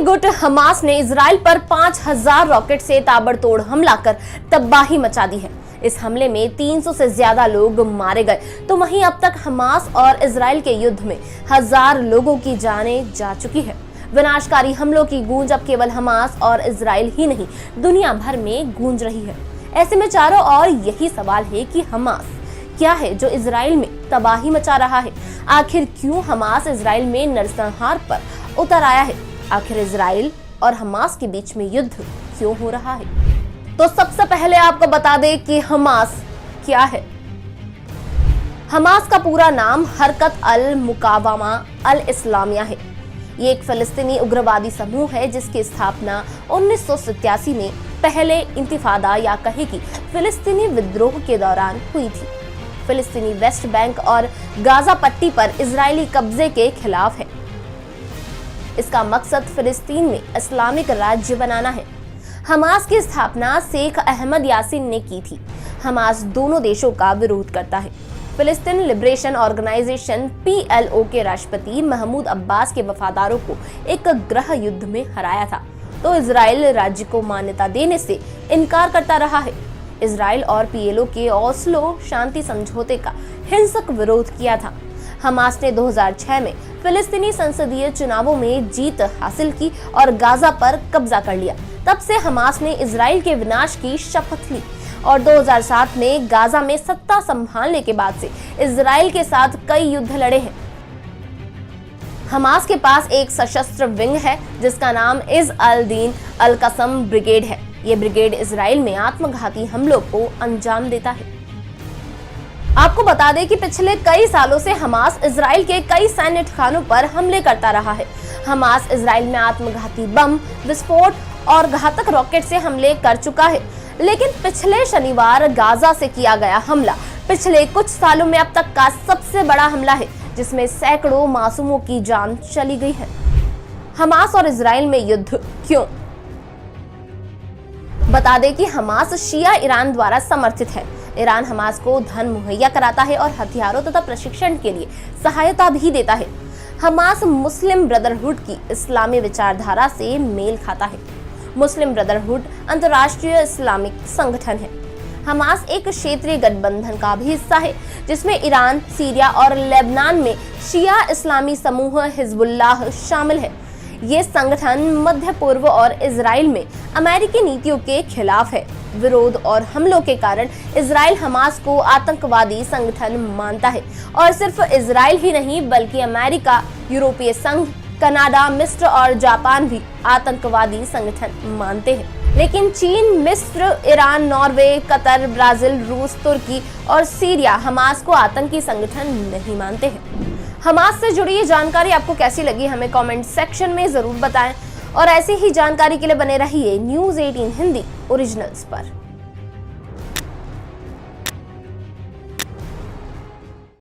गुट हमास ने इजराइल पर 5000 रॉकेट से ताबड़तोड़ हमला कर तबाही मचा दी है। इस हमले में 300 से ज्यादा लोग मारे गए, तो वहीं अब तक हमास और इजराइल के युद्ध में 1000 लोगों की जानें जा चुकी है। विनाशकारी हमलों की गूंज अब केवल हमास और इजराइल ही नहीं, दुनिया भर में गूंज रही है। ऐसे में चारों ओर यही सवाल है कि हमास क्या है जो इजराइल में तबाही मचा रहा है? आखिर क्यों हमास इजराइल में नरसंहार पर उतर आया है? आखिर इजराइल और हमास के बीच में युद्ध क्यों हो रहा है? तो सबसे पहले आपको बता दें कि हमास क्या है। हमास का पूरा नाम हरकत अल मुकावमा अल इस्लामिया है। ये एक फिलिस्तीनी उग्रवादी समूह है जिसकी स्थापना 1987 में पहले इंतिफादा या कहे कि फिलिस्तीनी विद्रोह के दौरान हुई थी। फिलिस्तीनी वेस्ट बैंक और गाजा पट्टी पर इजरायली कब्जे के खिलाफ है। इसका मकसद फिलिस्तीन में इस्लामिक राज्य बनाना है। हमास की स्थापना शेख अहमद यासीन ने की थी। हमास दोनों देशों का विरोध करता है। फिलिस्तीन लिबरेशन ऑर्गेनाइजेशन PLO के राष्ट्रपति महमूद अब्बास के वफादारों को एक गृह युद्ध में हराया था, तो इजराइल राज्य को मान्यता देने से इनकार करता रहा है। इजराइल और PLO के ओस्लो शांति समझौते का हिंसक विरोध किया था। हमास ने 2006 में फिलिस्तीनी संसदीय चुनावों में जीत हासिल की और गाजा पर कब्जा कर लिया। तब से हमास ने इजराइल के विनाश की शपथ ली और 2007 में गाजा में सत्ता संभालने के बाद से इजराइल के साथ कई युद्ध लड़े हैं। हमास के पास एक सशस्त्र विंग है जिसका नाम इज अल दीन अल कसम ब्रिगेड है। ये ब्रिगेड इजराइल में आत्मघाती हमलों को अंजाम देता है। आपको बता दें कि पिछले कई सालों से हमास इजराइल के कई सैन्य ठिकानों पर हमले करता रहा है। हमास इजराइल में आत्मघाती बम, विस्फोट और घातक रॉकेट से हमले कर चुका है, लेकिन पिछले शनिवार गाजा से किया गया हमला पिछले कुछ सालों में अब तक का सबसे बड़ा हमला है, जिसमें सैकड़ों मासूमों की जान चली गई है। हमास और इजराइल में युद्ध क्यों? बता दें कि हमास शिया ईरान द्वारा समर्थित है। ईरान हमास को धन मुहैया कराता है और हथियारों तथा प्रशिक्षण के लिए सहायता भी देता है। हमास मुस्लिम ब्रदरहुड की इस्लामी विचारधारा से मेल खाता है। मुस्लिम ब्रदरहुड अंतर्राष्ट्रीय इस्लामिक संगठन है। हमास एक क्षेत्रीय गठबंधन का भी हिस्सा है जिसमें ईरान, सीरिया और लेबनान में शिया इस्लामी समूह हिजबुल्लाह शामिल है। ये संगठन मध्य पूर्व और इजराइल में अमेरिकी नीतियों के खिलाफ है। विरोध और हमलों के कारण इजराइल हमास को आतंकवादी संगठन मानता है और सिर्फ इजराइल ही नहीं बल्कि अमेरिका, यूरोपीय संघ, कनाडा, मिस्र और जापान भी आतंकवादी संगठन मानते हैं। लेकिन चीन, मिस्र, ईरान, नॉर्वे, कतर, ब्राजील, रूस, तुर्की और सीरिया हमास को आतंकी संगठन नहीं मानते हैं। हमास से जुड़ी ये जानकारी आपको कैसी लगी हमें कमेंट सेक्शन में जरूर बताएं और ऐसी ही जानकारी के लिए बने रहिए न्यूज़ 18 हिंदी ओरिजिनल्स पर।